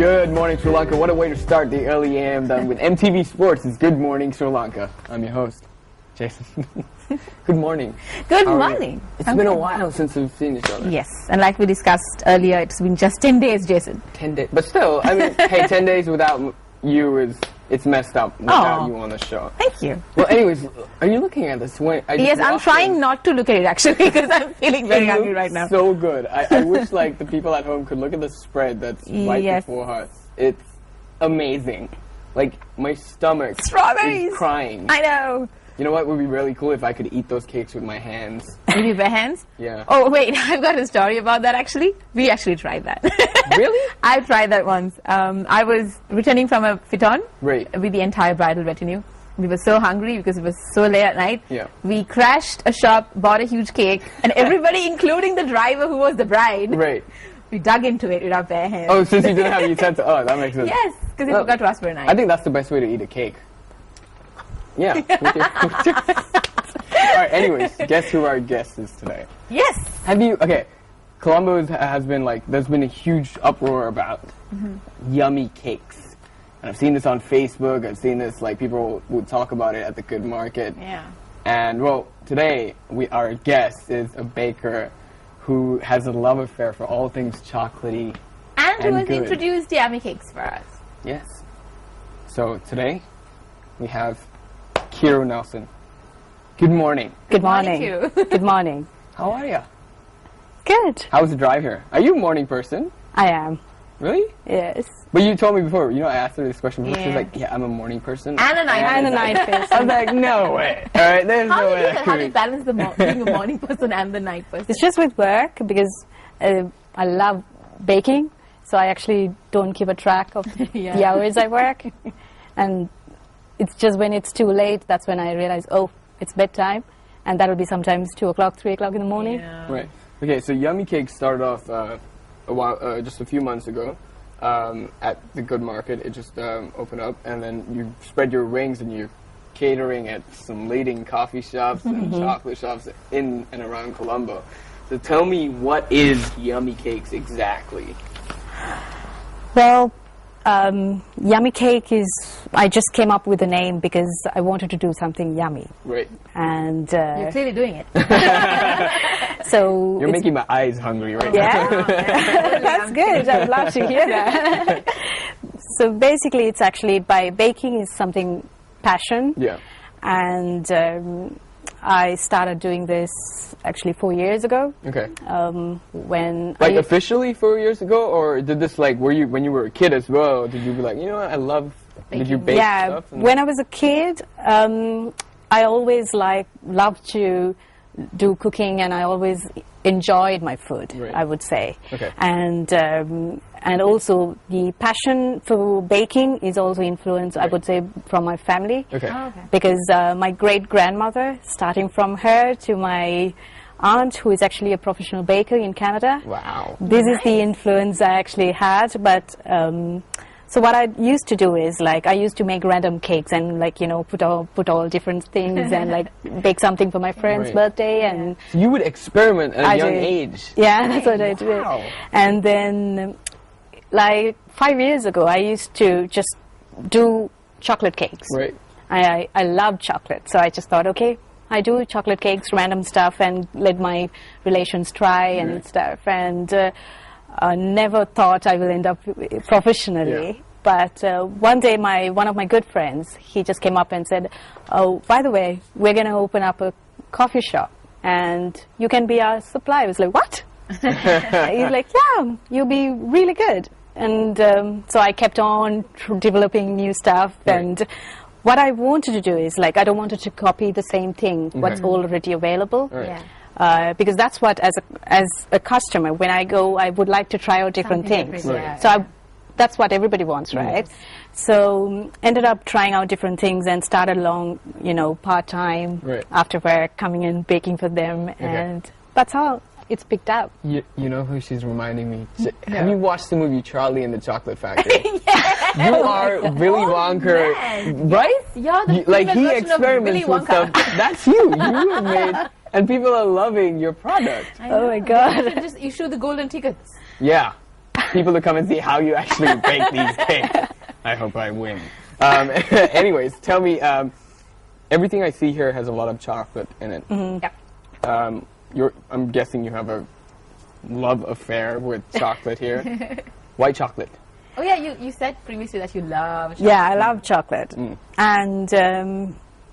Good morning, Sri Lanka. What a way to start the early AM done with MTV Sports. It's Good Morning, Sri Lanka. I'm your host, Jason. Good morning. Good morning. It's been a while since we've seen each other. Yes, and like we discussed earlier, it's been just 10 days, Jason. 10 days. But still, I mean, hey, 10 days without you it's messed up without you on the show. Thank you. Well, anyways, are you looking at this? Yes, I'm trying not to look at it actually because I'm feeling very hungry right now. So good. I wish like the people at home could look at the spread that's right before us. It's amazing. Like my stomach is crying. I know. You know what would be really cool if I could eat those cakes with my hands. With your bare hands? Yeah. Oh wait, I've got a story about that actually. We actually tried that. Really? I tried that once. I was returning from a fit-on with the entire bridal retinue. We were so hungry because it was so late at night. Yeah. We crashed a shop, bought a huge cake, and everybody, including the driver who was the bride, we dug into it with our bare hands. Oh, since you didn't have utensils. Oh, that makes sense. Yes, because we forgot to ask for a knife. I think that's the best way to eat a cake. Yeah. Alright, anyways, guess who our guest is today? Yes. Okay, Colombo has been like, there's been a huge uproar about yummy cakes. And I've seen this on Facebook, I've seen this, like, people would talk about it at the Good Market. Yeah. And, well, today, our guest is a baker who has a love affair for all things chocolatey and who has good. introduced yummy cakes for us. Yes. So, today, we have Kiro Nelson. Good morning. Good morning. Good morning. How are you? Good. How was the drive here? Are you a morning person? I am. Really? Yes. But you told me before, I asked her this question before, she was Yeah. like, yeah, I'm a morning person. And a night And a night person. I was like, no way. Alright, there's no way. How do you balance being a morning person and the night person? It's just with work because I love baking, so I actually don't keep a track of the hours I work. And it's just when it's too late, that's when I realize, oh, it's bedtime. And that'll be sometimes 2 o'clock, 3 o'clock in the morning. Yeah. Right. Okay, so Yummy Cakes started off just a few months ago at the Good Market. It just opened up, and then you spread your wings and you're catering at some leading coffee shops and chocolate shops in and around Colombo. So tell me, what is Yummy Cakes exactly? Well, Yummy Cake is, I just came up with the name because I wanted to do something yummy. Right. And You're clearly doing it. so You're making my eyes hungry right now. Yeah, that's good. I'd love to hear that. So basically, it's actually baking is something passion. Yeah. And I started doing this actually 4 years ago. Okay. When Like officially 4 years ago, or did this like when you were a kid as well? Did you be like, you know what, I love? Did you bake stuff? When I was a kid, I always loved to do cooking, and I always enjoyed my food. Right. I would say. Okay. And also the passion for baking is also influenced, I would say, from my family. Okay. Oh, okay. Because my great-grandmother, starting from her to my aunt, who is actually a professional baker in Canada. Wow. This is the influence I actually had. But so what I used to do is, like, I used to make random cakes and, like, you know, put all different things and, like, bake something for my friend's birthday. And So you would experiment at a young age. yeah, that's what I did. Wow. And then, like 5 years ago, I used to just do chocolate cakes. Right. I love chocolate, so I just thought, okay, I do chocolate cakes, random stuff, and let my relations try and stuff. And I never thought I will end up professionally. Yeah. But one day, one of my good friends, he just came up and said, oh, by the way, we're going to open up a coffee shop, and you can be our supplier. I was like, what? He's like, yeah, you'll be really good. And so I kept on developing new stuff. Right. And what I wanted to do is, like, I don't want to copy the same thing, what's already available. Right. Yeah. Because that's what, as a customer, when I go, I would like to try out different things. Right. Yeah. So that's what everybody wants, right? So ended up trying out different things and started along, you know, part-time after work, coming in, baking for them. And that's how it's picked up. You know who she's reminding me? Have you watched the movie Charlie and the Chocolate Factory? You are Willy Wonka, right? You're the Like, he version of Willy experiments with Wonka. stuff. That's you. You have made, and people are loving your product. Oh my God. You should just issue the golden tickets. Yeah. people to come and see how you actually bake these cakes. I hope I win. Anyways, tell me, everything I see here has a lot of chocolate in it. Yeah. I'm guessing you have a love affair with chocolate here. White chocolate. Oh yeah, you said previously that you love chocolate. Yeah, I love chocolate. And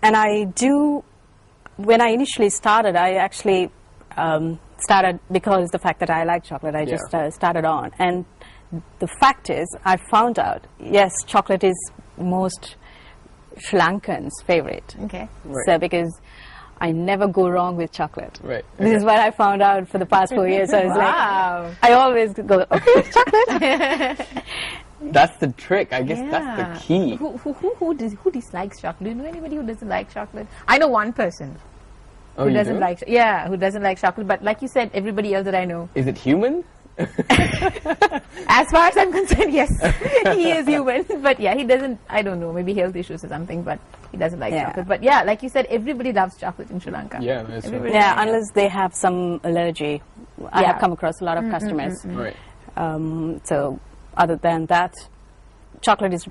I do, when I initially started, I actually started because the fact that I like chocolate, I just started on. And the fact is, I found out, yes, chocolate is most Sri Lankans' favorite. Okay. Right. So because I never go wrong with chocolate. Right. This is what I found out for the past 4 years. So I was Wow. like, I always go, okay, chocolate. That's the trick. I guess that's the key. Who dislikes chocolate? Do you know anybody who doesn't like chocolate? I know one person Oh, who you doesn't do? like. Yeah, who doesn't like chocolate. But like you said, everybody else that I know. Is it human? As far as I'm concerned, yes, he is human. But yeah, he doesn't. I don't know, maybe health issues or something. But he doesn't like chocolate. But yeah, like you said, everybody loves chocolate in Sri Lanka. Yeah, that's right. Yeah, unless they have some allergy. I Yeah. have come across a lot of customers. Right. So other than that, chocolate is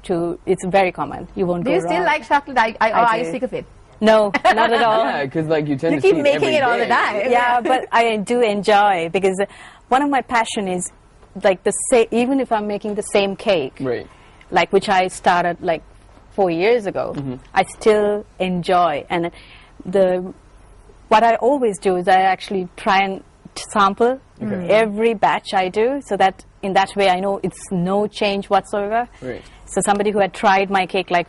it's very common. You won't Do go you still wrong. like chocolate? Or are you do. sick of it? No, not at all. Yeah, because like you tend You to keep see making every it all the day. time. Yeah, but I do enjoy because one of my passion is like even if I'm making the same cake, Right. like which I started like 4 years ago, I still enjoy. And what I always do is I actually try and sample every batch I do, so that in that way I know it's no change whatsoever. Right. So somebody who had tried my cake like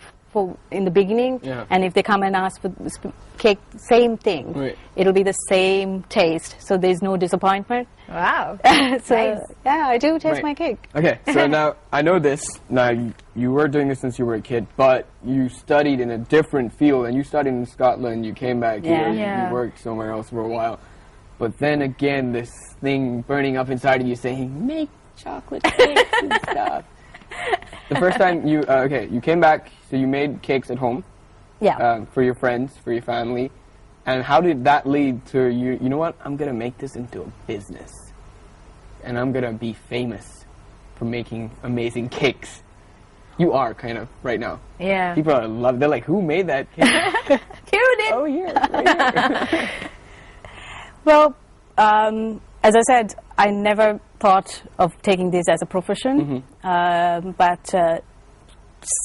in the beginning, and if they come and ask for this cake, same thing, Right. it'll be the same taste, so there's no disappointment. Wow. So Nice. yeah, I do taste Right. my cake. Okay, so now I know this. Now you were doing this since you were a kid, but you studied in a different field, and you studied in Scotland. You came back here. Yeah. You worked somewhere else for a while, but then again, this thing burning up inside of you saying, "Make chocolate cakes and stuff." The first time you came back, so you made cakes at home. Yeah. For your friends, for your family. And how did that lead to you know what, I'm going to make this into a business. And I'm going to be famous for making amazing cakes. You are kind of right now. Yeah. People they're like, who made that cake? Cute it. Oh, here, right here. Well, as I said, I never thought of taking this as a profession, but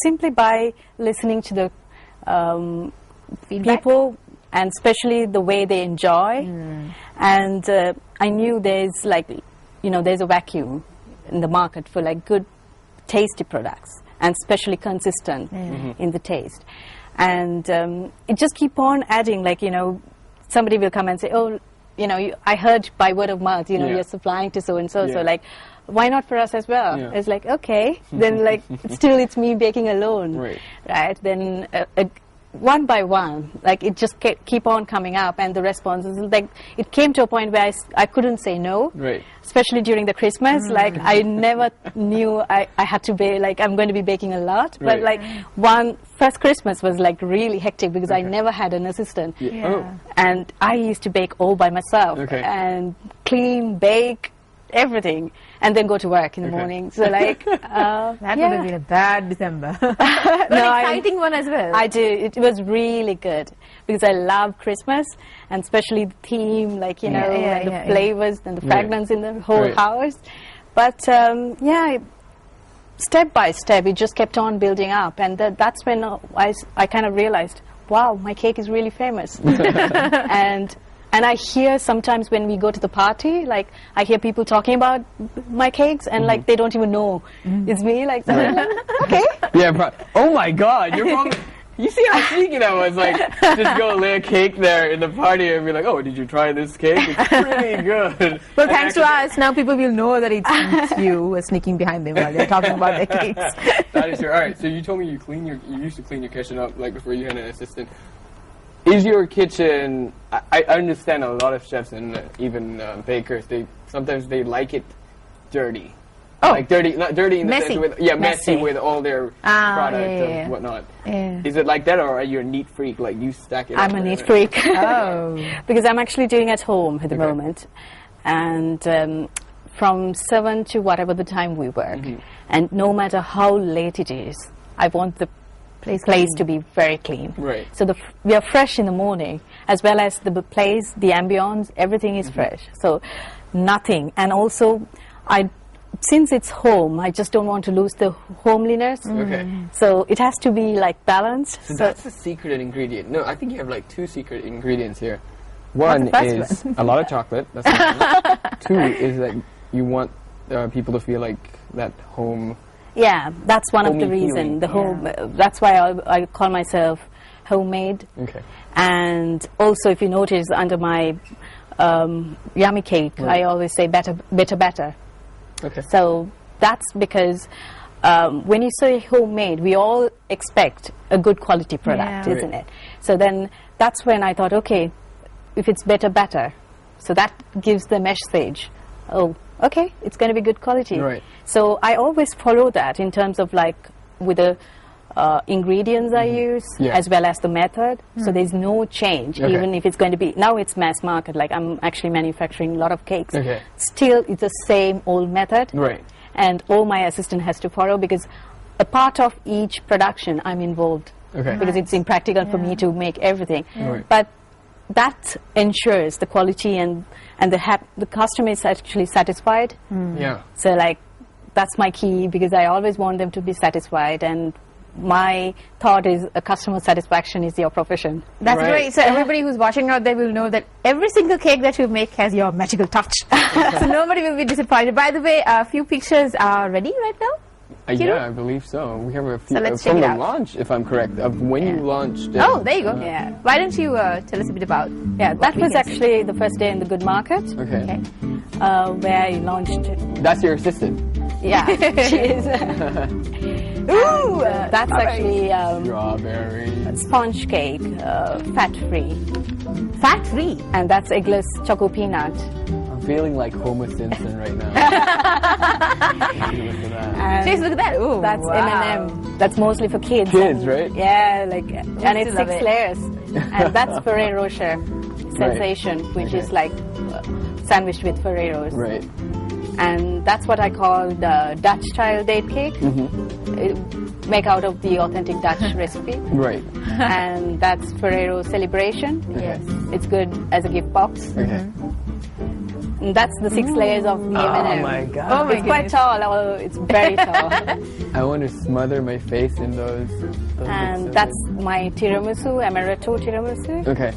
simply by listening to the Feedback? people, and especially the way they enjoy, and I knew there's there's a vacuum in the market for like good, tasty products, and especially consistent in the taste, and it just keep on adding. Like somebody will come and say, oh, I heard by word of mouth, you're supplying to so and so, so like, why not for us as well? Yeah. It's like, okay, then like still it's me baking alone, Right. Then one by one, like it just keep on coming up, and the responses, like it came to a point where I couldn't say no, Right. especially during the Christmas. Like I never knew I had to be like I'm going to be baking a lot, but Right. like first Christmas was like really hectic because I never had an assistant, Yeah. and I used to bake all by myself, Okay. and clean, bake, everything, and then go to work in the morning. So like That would have been a bad December. But No, an exciting one as well. I do. It was really good because I love Christmas, and especially the theme, like and the flavors and the fragrance in the whole Right. house. But step by step, it just kept on building up, and that's when I kind of realized, wow, my cake is really famous. And I hear sometimes when we go to the party, like I hear people talking about my cakes, and like they don't even know it's me. Like, so I'm like, okay. Yeah, oh my God, you're probably... You see how sneaky that was? Like, just go lay a cake there in the party and be like, oh, did you try this cake? It's pretty good. Well, thanks to us, now people will know that it's you who are sneaking behind them while they're talking about their cakes. That is true. All right, so you told me you used to clean your kitchen up like before you had an assistant. Is your kitchen? I understand a lot of chefs and even bakers. Sometimes they like it dirty. Oh, like dirty, not dirty in the messy. sense with messy with all their product and whatnot. Yeah. Is it like that, or are you a neat freak? Like you stack it. I'm up a neat and- freak. Oh. Because I'm actually doing at home at the moment, and from 7 to whatever the time we work. And no matter how late it is, I want the place to be very clean. Right. So we are fresh in the morning, as well as the place, the ambience, everything is fresh. So nothing. And also, since it's home, I just don't want to lose the homeliness. Okay. So it has to be like balanced. So that's the secret ingredient. No, I think you have like 2 secret ingredients here. One What's the is first a lot of chocolate. That's one. 2 is that you want people to feel like that home. Yeah, that's one of the Homey reasons. feeling. The home. That's why I call myself homemade. Okay. And also, if you notice, under my yummy cake, I always say better, better, better. Okay. So that's because when you say homemade, we all expect a good quality product, Yeah. isn't it? So then that's when I thought, okay, if it's better, better. So that gives the message, oh, okay, it's going to be good quality. Right. So I always follow that in terms of like with the ingredients I use, Yeah. as well as the method. So there's no change, Okay. even if it's going to be, now it's mass market, like I'm actually manufacturing a lot of cakes. Okay. Still, it's the same old method. Right. And all my assistant has to follow, because a part of each production I'm involved. Okay. Because it's impractical for me to make everything. Right. But that ensures the quality and the customer is actually satisfied. Yeah. So like that's my key, because I always want them to be satisfied, and my thought is a customer satisfaction is your profession. That's Right. great. So everybody who's watching out there will know that every single cake that you make has your magical touch. So nobody will be disappointed. By the way, a few pictures are ready right now. Kiru? Yeah, I believe so. We have a few So let's check from it the out. launch, if I'm correct, of when you launched. Oh, there you go. Yeah. Why don't you tell us a bit about? Yeah, that we was can see. actually the first day in the Good Market, Okay. Okay. where I launched it. That's your assistant. Yeah, she is. Ooh, That's actually Strawberry. sponge cake, fat-free. fat-free. And that's eggless choco peanut. I'm feeling like Homer Simpson right now. Look at that. And Jeez, look at that. Ooh, that's wow. M&M. That's mostly for kids. Kids, And- right? Yeah, like, and it's love 6 it. layers. And that's Ferrero Rocher sensation, which Okay. is like sandwiched with Ferreros. Right. And that's what I call the Dutch style date cake. Make out of the authentic Dutch recipe. Right. And that's Ferrero Celebration. Yes. It's good as a gift box. Okay. And that's the 6 layers of the M&M. Oh my god. Oh my It's quite goodness. tall. Oh, it's very tall. I want to smother my face in those. Those And look so that's my tiramisu, amaretto tiramisu. good. Okay.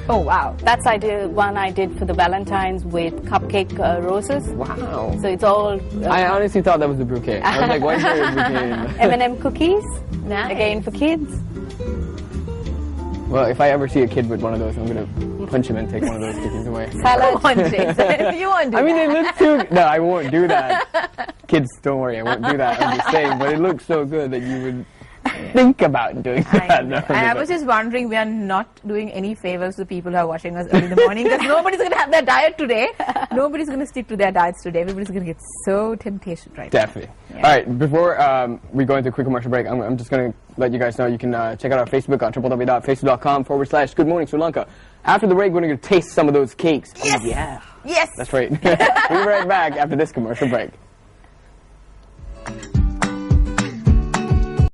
Oh, wow. That's one I did for the Valentine's with cupcake roses. Wow. So it's all I honestly thought that was a bouquet. I was like, why is there a bouquet in M&M cookies. Nice. Again for kids. Well, if I ever see a kid with one of those, I'm going to punch him and take one of those cookies away. Salad. You won't do I mean, that. they look too... No, I won't do that. Kids, don't worry, I won't do that. I'm just saying, but it looks so good that you would think about doing that. No, And I was just wondering, we are not doing any favors to people who are watching us early in the morning, because nobody's going to have their diet today. Nobody's going to stick to their diets today. Everybody's going to get so temptation right now. Definitely. All right, before we go into a quick commercial break, I'm just going to let you guys know you can check out our Facebook on www.facebook.com/Good Morning Sri Lanka. After the break, we're going to taste some of those cakes. Yes! Oh, yeah. Yes! That's right. We'll be right back after this commercial break.